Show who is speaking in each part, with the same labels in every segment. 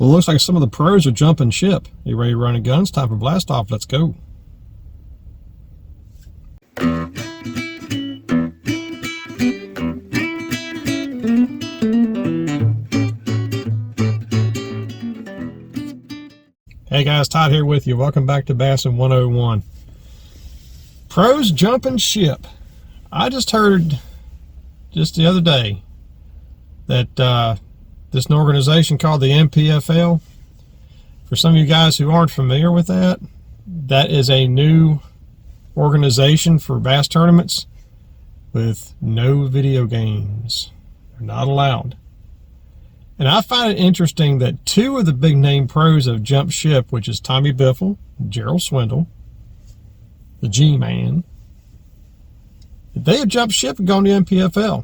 Speaker 1: Well, it looks like some of the pros are jumping ship. You ready to run a gun? It's time for blast off. Let's go. Hey guys, Todd here with you. Welcome back to Bassin 101. Pros jumping ship. I just heard just the other day that this new organization called the MPFL. For some of you guys who aren't familiar with that, that is a new organization for bass tournaments with no video games. They're not allowed. And I find it interesting that two of the big name pros have jumped ship, which is Tommy Biffle, Gerald Swindle, the G-Man. They have jumped ship and gone to MPFL.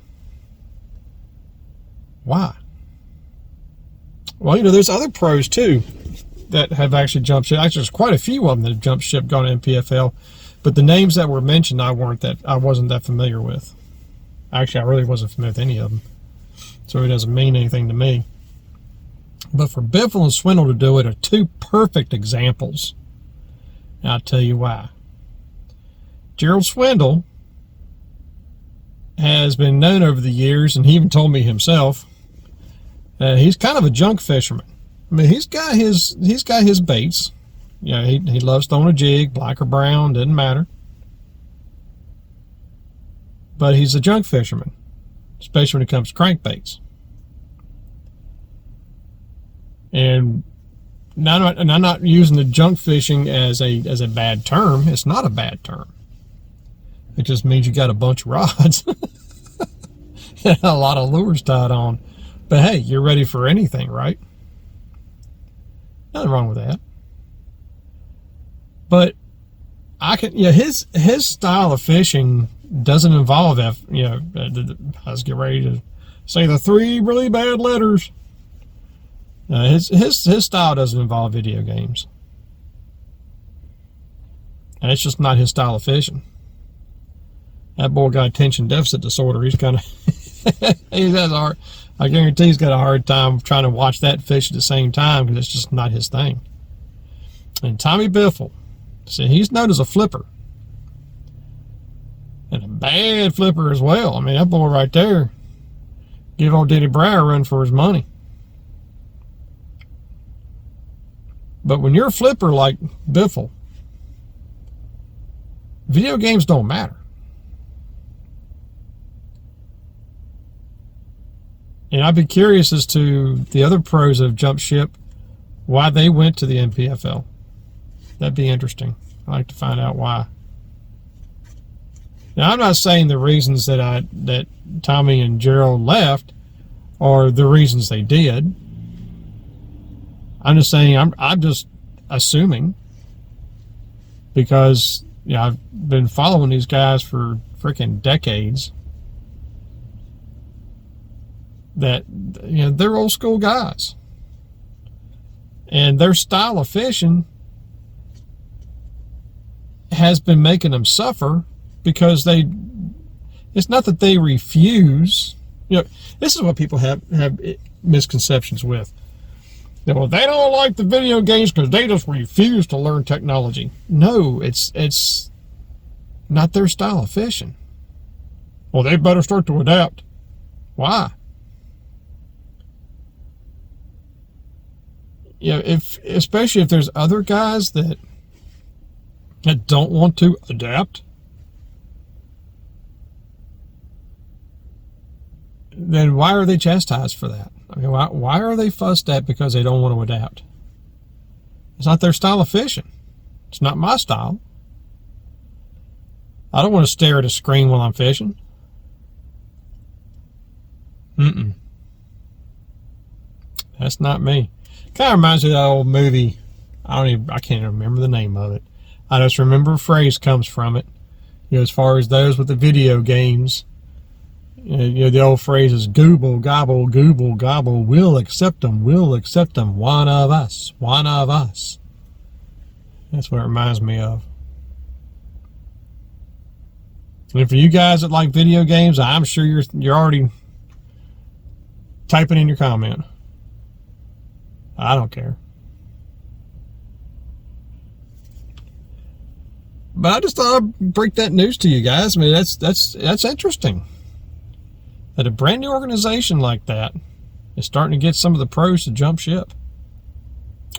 Speaker 1: Why? Well, you know, there's other pros too that have actually jumped ship. Actually, there's quite a few of them that have jumped ship, gone to MPFL. But the names that were mentioned, I wasn't that familiar with. Actually, I really wasn't familiar with any of them. So it doesn't mean anything to me. But for Biffle and Swindle to do it are two perfect examples. And I'll tell you why. Gerald Swindle has been known over the years, and he even told me himself, he's kind of a junk fisherman. I mean, he's got his baits. You know, he loves throwing a jig, black or brown, doesn't matter. But he's a junk fisherman, especially when it comes to crankbaits. And I'm not using the junk fishing as a bad term. It's not a bad term. It just means you got a bunch of rods and a lot of lures tied on. But hey, you're ready for anything, right? Nothing wrong with that. But his style of fishing doesn't involve I was getting ready to say the three really bad letters. His style doesn't involve video games, and it's just not his style of fishing. That boy got attention deficit disorder. He's kind of I guarantee he's got a hard time trying to watch that fish at the same time because it's just not his thing. And Tommy Biffle, see, he's known as a flipper. And a bad flipper as well. I mean, that boy right there, give old Denny Brower a run for his money. But when you're a flipper like Biffle, video games don't matter. And I'd be curious as to the other pros that have jumped ship, why they went to the MPFL. That'd be interesting. I'd like to find out why. Now, I'm not saying the reasons that Tommy and Gerald left are the reasons they did. I'm just saying, I'm just assuming, because I've been following these guys for freaking decades, that they're old school guys, and their style of fishing has been making them suffer because it's not that they refuse. This is what people have misconceptions with. Well, they don't like the video games because they just refuse to learn technology. No, it's not their style of fishing. Well, they better start to adapt. Why? Especially if there's other guys that don't want to adapt, then why are they chastised for that? I mean, why are they fussed at because they don't want to adapt? It's not their style of fishing. It's not my style. I don't want to stare at a screen while I'm fishing. That's not me. Kind of reminds me of that old movie. I can't even remember the name of it. I just remember a phrase comes from it. As far as those with the video games, the old phrase is gooble, gobble, we'll accept them, one of us. That's what it reminds me of. And for you guys that like video games, I'm sure you're already typing in your comment. I don't care. But I just thought I'd break that news to you guys. I mean, that's interesting. That a brand new organization like that is starting to get some of the pros to jump ship.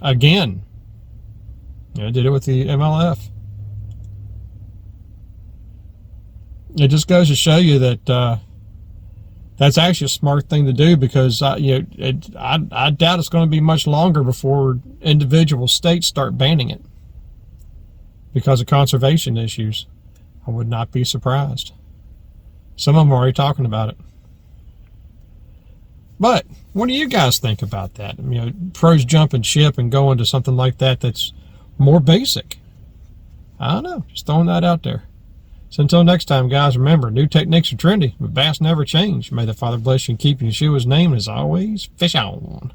Speaker 1: Again. Did it with the MLF. It just goes to show you that that's actually a smart thing to do, because I doubt it's going to be much longer before individual states start banning it because of conservation issues. I would not be surprised. Some of them are already talking about it. But what do you guys think about that? Pros jumping ship and going to something like that that's more basic. I don't know. Just throwing that out there. So until next time, guys, remember, new techniques are trendy, but bass never change. May the Father bless you and keep you. Yeshua's name, as always, fish on.